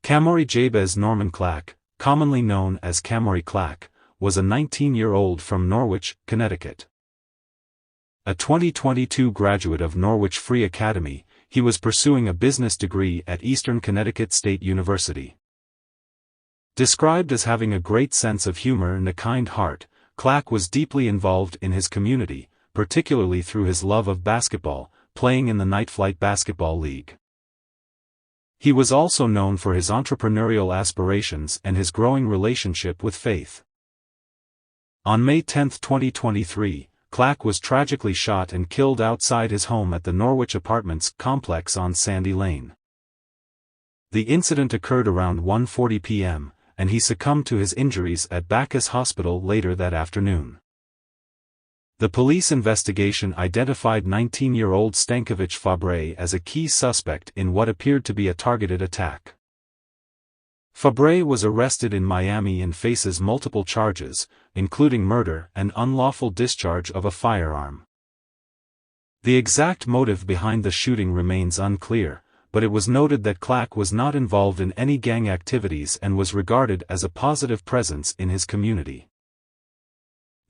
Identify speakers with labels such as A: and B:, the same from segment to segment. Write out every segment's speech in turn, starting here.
A: Camaury Norman Clack, commonly known as Camaury Clack, was a 19-year-old from Norwich, Connecticut. A 2022 graduate of Norwich Free Academy, he was pursuing a business degree at Eastern Connecticut State University. Described as having a great sense of humor and a kind heart, Clack was deeply involved in his community, particularly through his love of basketball, playing in the Night Flight Basketball League. He was also known for his entrepreneurial aspirations and his growing relationship with faith. On May 10, 2023, Clack was tragically shot and killed outside his home at the Norwich Apartments complex on Sandy Lane. The incident occurred around 1:40 p.m., and he succumbed to his injuries at Bacchus Hospital later that afternoon. The police investigation identified 19-year-old Stankovic Fabre as a key suspect in what appeared to be a targeted attack. Fabre was arrested in Miami and faces multiple charges, including murder and unlawful discharge of a firearm. The exact motive behind the shooting remains unclear, but it was noted that Clack was not involved in any gang activities and was regarded as a positive presence in his community.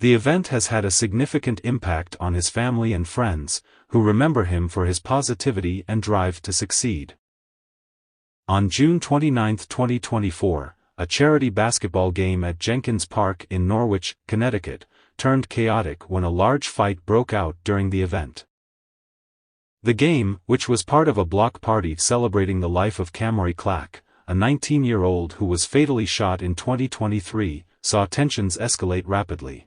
A: The event has had a significant impact on his family and friends, who remember him for his positivity and drive to succeed. On June 29, 2024, a charity basketball game at Jenkins Park in Norwich, Connecticut, turned chaotic when a large fight broke out during the event. The game, which was part of a block party celebrating the life of Camaury Clack, a 19-year-old who was fatally shot in 2023, saw tensions escalate rapidly.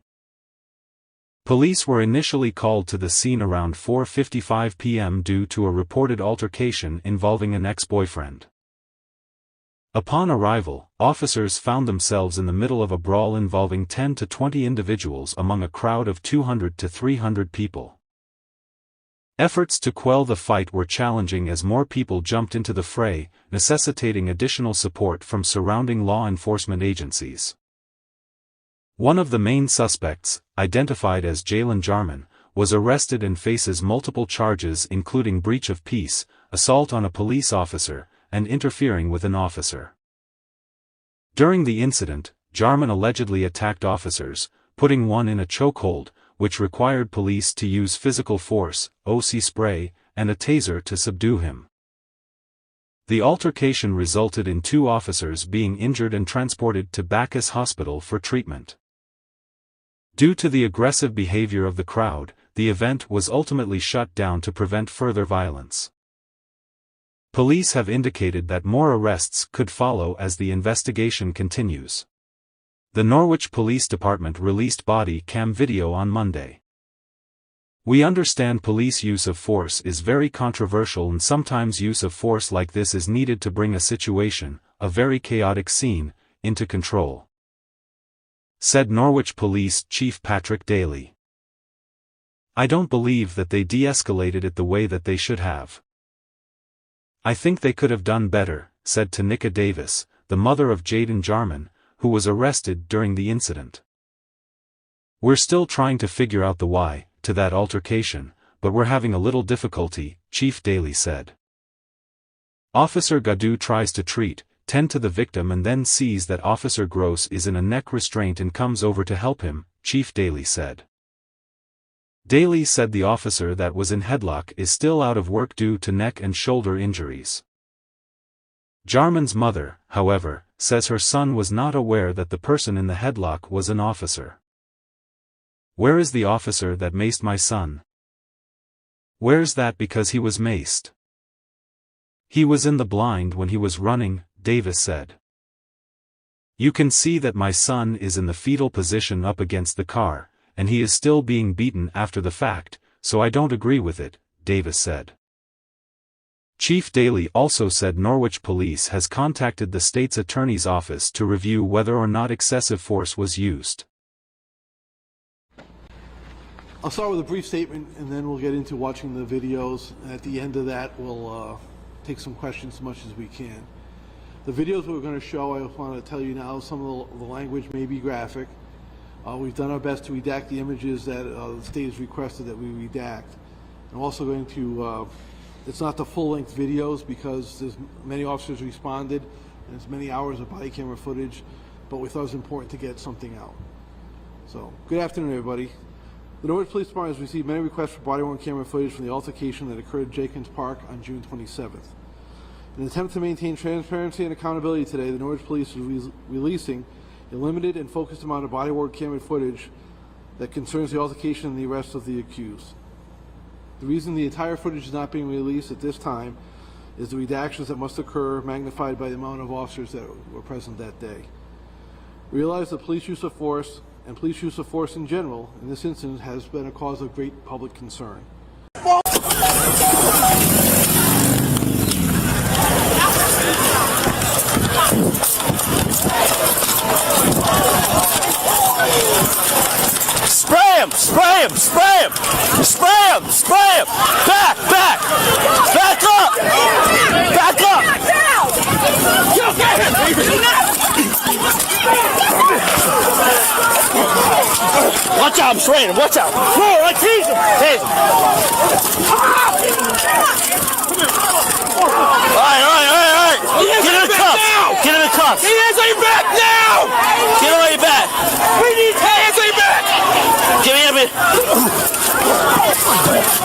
A: Police were initially called to the scene around 4:55 p.m. due to a reported altercation involving an ex-boyfriend. Upon arrival, officers found themselves in the middle of a brawl involving 10 to 20 individuals among a crowd of 200 to 300 people. Efforts to quell the fight were challenging as more people jumped into the fray, necessitating additional support from surrounding law enforcement agencies. One of the main suspects, identified as Jalen Jarman, was arrested and faces multiple charges including breach of peace, assault on a police officer, and interfering with an officer. During the incident, Jarman allegedly attacked officers, putting one in a chokehold, which required police to use physical force, OC spray, and a taser to subdue him. The altercation resulted in 2 officers being injured and transported to Bacchus Hospital for treatment. Due to the aggressive behavior of the crowd, the event was ultimately shut down to prevent further violence. Police have indicated that more arrests could follow as the investigation continues. The Norwich Police Department released body cam video on Monday. "We understand police use of force is very controversial and sometimes use of force like this is needed to bring a situation, a very chaotic scene, into control," said Norwich Police Chief Patrick Daly. "I don't believe that they de-escalated it the way that they should have. I think they could have done better," said Tanika Davis, the mother of Jaden Jarman, who was arrested during the incident. "We're still trying to figure out the why to that altercation, but we're having a little difficulty," Chief Daly said. Officer Gadu tries to tend to the victim and then sees that Officer Gross is in a neck restraint and comes over to help him, Chief Daly said. Daly said the officer that was in headlock is still out of work due to neck and shoulder injuries. Jarman's mother, however, says her son was not aware that the person in the headlock was an officer. "Where is the officer that maced my son? Where's that because he was maced? He was in the blind when he was running," Davis said. "You can see that my son is in the fetal position up against the car, and he is still being beaten after the fact, so I don't agree with it," Davis said. Chief Daly also said Norwich Police has contacted the state's attorney's office to review whether or not excessive force was used.
B: I'll start with a brief statement and then we'll get into watching the videos. At the end of that, we'll take some questions as much as we can. The videos we're going to show, I want to tell you now, some of the language may be graphic. We've done our best to redact the images that the state has requested that we redact. I'm also going to, it's not the full-length videos because there's many officers responded and as many hours of body camera footage, but we thought it was important to get something out. So, good afternoon, everybody. The Norwich Police Department has received many requests for body-worn camera footage from the altercation that occurred at Jenkins Park on June 27th. In an attempt to maintain transparency and accountability today, the Norwich Police is releasing a limited and focused amount of body-worn camera footage that concerns the altercation and the arrest of the accused. The reason the entire footage is not being released at this time is the redactions that must occur magnified by the amount of officers that were present that day. Realize that police use of force and police use of force in general in this incident has been a cause of great public concern.
C: Spray him! Spray him! Spray him! Spray him! Spray him! Back! Back! Back up! Back up! Watch out! I'm spraying him! Watch out! Whoa! I tease him! Tease him! Alright! Get in the cuffs! Get in the cuffs!
D: He has a back now!
C: Get away back!
D: We need hands on your back!
C: Give me a bit!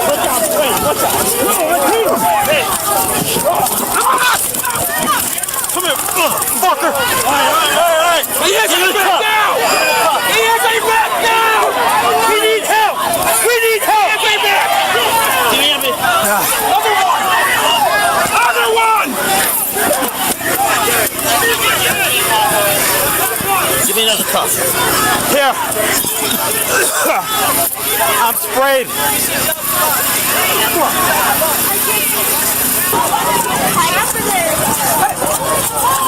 C: Watch out! Watch out! Hey! Come here, fucker! Alright!
D: He has a back now! He has a back now!
C: We need help! We need help!
D: He has a back!
C: Give me a bit!
D: Other one! Other one!
C: Give me another cuff. Here. I'm sprayed.
E: Hi, after this.